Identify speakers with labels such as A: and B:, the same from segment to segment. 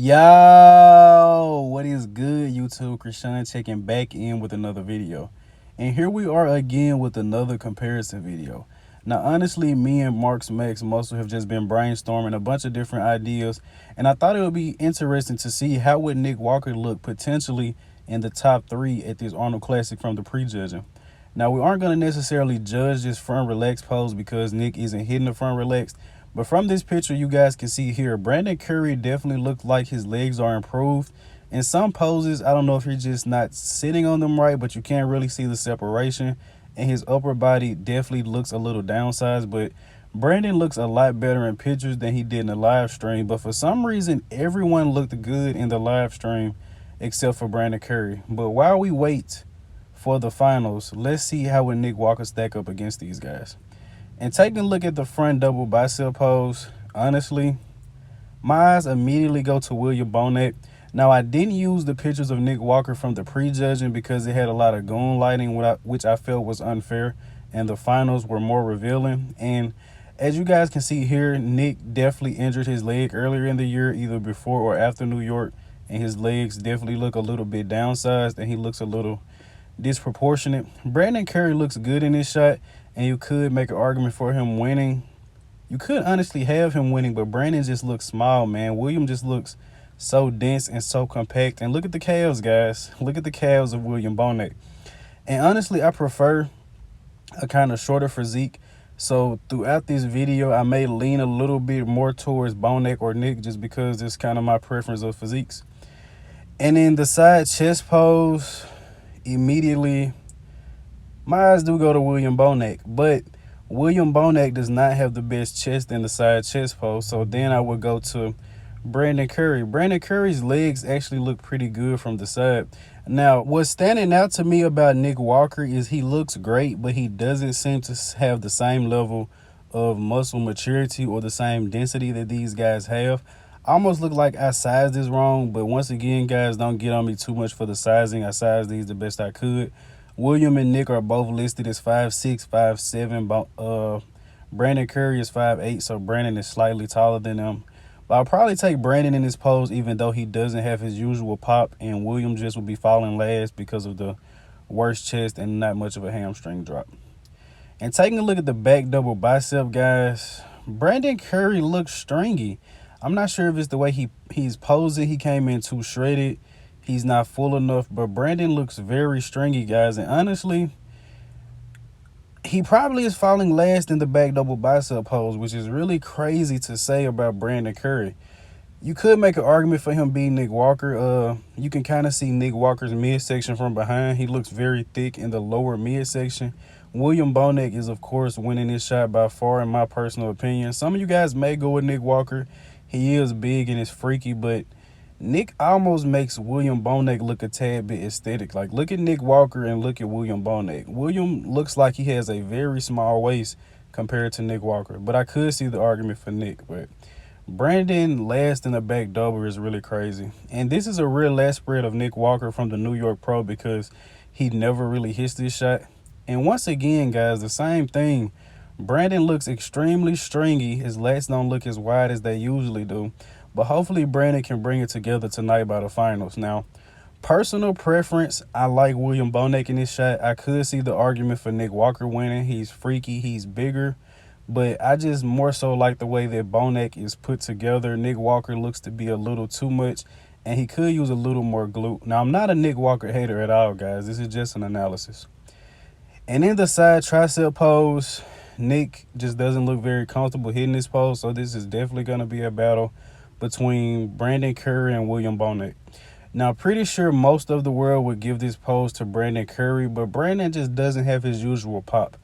A: Yo, what is good, YouTube? Krishan checking back in with another video. And here we are again with another comparison video. Now, honestly, me and Mark's Max Muscle have just been brainstorming a bunch of different ideas, and I thought it would be interesting to see how would Nick Walker look potentially in the top 3 at this Arnold Classic from the prejudging. Now, we aren't going to necessarily judge this front relaxed pose because Nick isn't hitting the front relaxed. But from this picture, you guys can see here, Brandon Curry definitely looked like his legs are improved. In some poses, I don't know if he's just not sitting on them right, but you can't really see the separation. And his upper body definitely looks a little downsized. But Brandon looks a lot better in pictures than he did in the live stream. But for some reason, everyone looked good in the live stream except for Brandon Curry. But while we wait for the finals, let's see how would Nick Walker stack up against these guys. And taking a look at the front double bicep pose, honestly, my eyes immediately go to William Bonac. Now, I didn't use the pictures of Nick Walker from the prejudging because it had a lot of goon lighting, which I felt was unfair, and the finals were more revealing. And as you guys can see here, Nick definitely injured his leg earlier in the year, either before or after New York, and his legs definitely look a little bit downsized, and he looks a little disproportionate. Brandon Curry looks good in this shot, and you could make an argument for him winning. You could honestly have him winning, but Brandon just looks small, man. William just looks so dense and so compact. And look at the calves, guys. Look at the calves of William Bonac. And honestly, I prefer a kind of shorter physique. So throughout this video, I may lean a little bit more towards Bonac or Nick just because it's kind of my preference of physiques. And in the side chest pose, immediately my eyes do go to William Bonac, but William Bonac does not have the best chest in the side chest pose, so then I would go to Brandon Curry. Brandon Curry's legs actually look pretty good from the side. Now, what's standing out to me about Nick Walker is he looks great, but he doesn't seem to have the same level of muscle maturity or the same density that these guys have. I almost look like I sized this wrong, but once again, guys, don't get on me too much for the sizing. I sized these the best I could. William and Nick are both listed as 5'6", 5'7". Brandon Curry is 5'8", so Brandon is slightly taller than them. But I'll probably take Brandon in this pose, even though he doesn't have his usual pop, and William just will be falling last because of the worse chest and not much of a hamstring drop. And taking a look at the back double bicep, guys, Brandon Curry looks stringy. I'm not sure if it's the way he's posing. He came in too shredded. He's not full enough, but Brandon looks very stringy, guys. And honestly, he probably is falling last in the back double bicep pose, which is really crazy to say about Brandon Curry. You could make an argument for him being Nick Walker. You can kind of see Nick Walker's midsection from behind. He looks very thick in the lower midsection. William Bonac is, of course, winning this shot by far, in my personal opinion. Some of you guys may go with Nick Walker. He is big and is freaky, but Nick almost makes William Bonac look a tad bit aesthetic. Like, look at Nick Walker and look at William Bonac. William looks like he has a very small waist compared to Nick Walker, but I could see the argument for Nick. But Brandon last in the back double is really crazy. And this is a real last spread of Nick Walker from the New York Pro because he never really hits this shot. And once again, guys, the same thing. Brandon looks extremely stringy. His lats don't look as wide as they usually do. But hopefully Brandon can bring it together tonight by the finals. Now, personal preference, I like William Bonac in this shot. I could see the argument for Nick Walker winning. He's freaky, he's bigger. But I just more so like the way that Bonac is put together. Nick Walker looks to be a little too much, and he could use a little more glute. Now, I'm not a Nick Walker hater at all, guys. This is just an analysis. And in the side tricep pose, Nick just doesn't look very comfortable hitting this pose, so this is definitely going to be a battle between Brandon Curry and William Bonac. Now, pretty sure most of the world would give this pose to Brandon Curry, but Brandon just doesn't have his usual pop.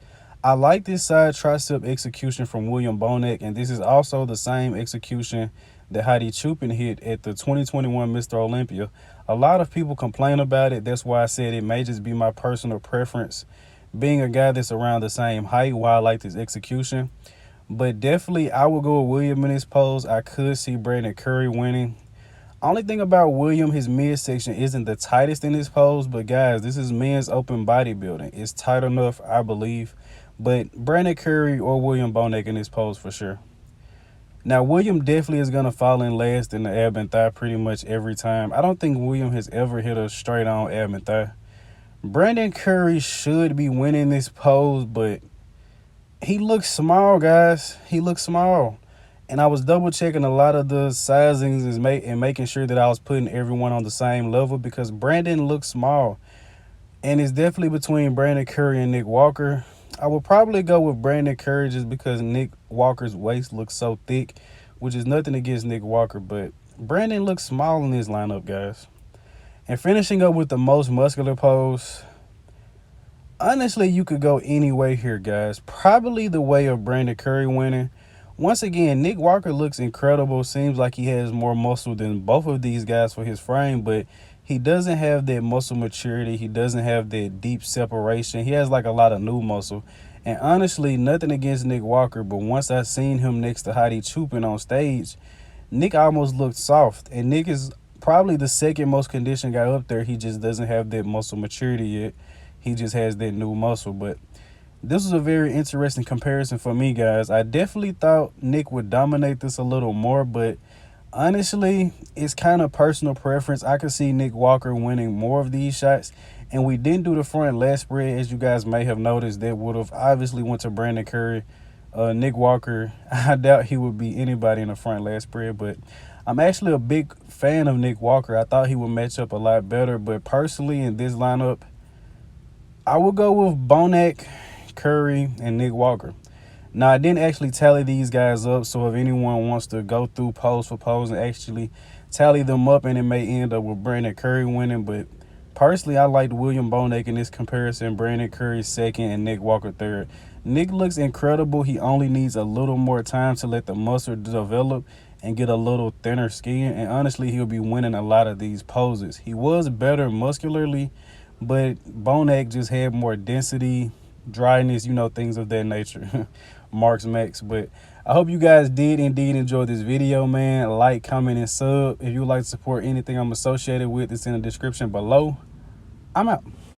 A: I like this side tricep execution from William Bonac, and this is also the same execution that Heidi Chupin hit at the 2021 Mr. Olympia. A lot of people complain about it. That's why I said it may just be my personal preference, being a guy that's around the same height, why I like this execution. But definitely, I will go with William in this pose. I could see Brandon Curry winning. Only thing about William, his midsection isn't the tightest in this pose. But, guys, this is men's open bodybuilding. It's tight enough, I believe. But Brandon Curry or William Bonac in this pose for sure. Now, William definitely is going to fall in last in the ab and thigh pretty much every time. I don't think William has ever hit a straight on ab and thigh. Brandon Curry should be winning this pose, but he looks small, guys. He looks small. And I was double checking a lot of the sizings and making sure that I was putting everyone on the same level because Brandon looks small. And it's definitely between Brandon Curry and Nick Walker. I would probably go with Brandon Curry just because Nick Walker's waist looks so thick, which is nothing against Nick Walker, but Brandon looks small in this lineup, guys. And finishing up with the most muscular pose, honestly, you could go any way here, guys. Probably the way of Brandon Curry winning. Once again, Nick Walker looks incredible. Seems like he has more muscle than both of these guys for his frame, but he doesn't have that muscle maturity. He doesn't have that deep separation. He has like a lot of new muscle. And honestly, nothing against Nick Walker, but once I seen him next to Heidi Chupin on stage, Nick almost looked soft. And Nick is probably the second most conditioned guy up there. He just doesn't have that muscle maturity yet. He just has that new muscle. But this was a very interesting comparison for me, guys. I definitely thought Nick would dominate this a little more, but honestly, it's kind of personal preference. I could see Nick Walker winning more of these shots. And we didn't do the front lat spread, as you guys may have noticed. That would have obviously went to Brandon Curry. Nick Walker, I doubt he would be anybody in the front lat spread, but I'm actually a big fan of Nick Walker. I thought he would match up a lot better, but personally in this lineup, I would go with Bonac, Curry, and Nick Walker. Now, I didn't actually tally these guys up, so if anyone wants to go through pose for pose and actually tally them up, and it may end up with Brandon Curry winning, but personally, I liked William Bonac in this comparison. Brandon Curry second and Nick Walker third. Nick looks incredible. He only needs a little more time to let the muscle develop and get a little thinner skin, and honestly, he'll be winning a lot of these poses. He was better muscularly, but Bonac just had more density, dryness, things of that nature. Marks Max. But I hope you guys did indeed enjoy this video, man. Like, comment, and sub. If you would like to support anything I'm associated with, it's in the description below. I'm out.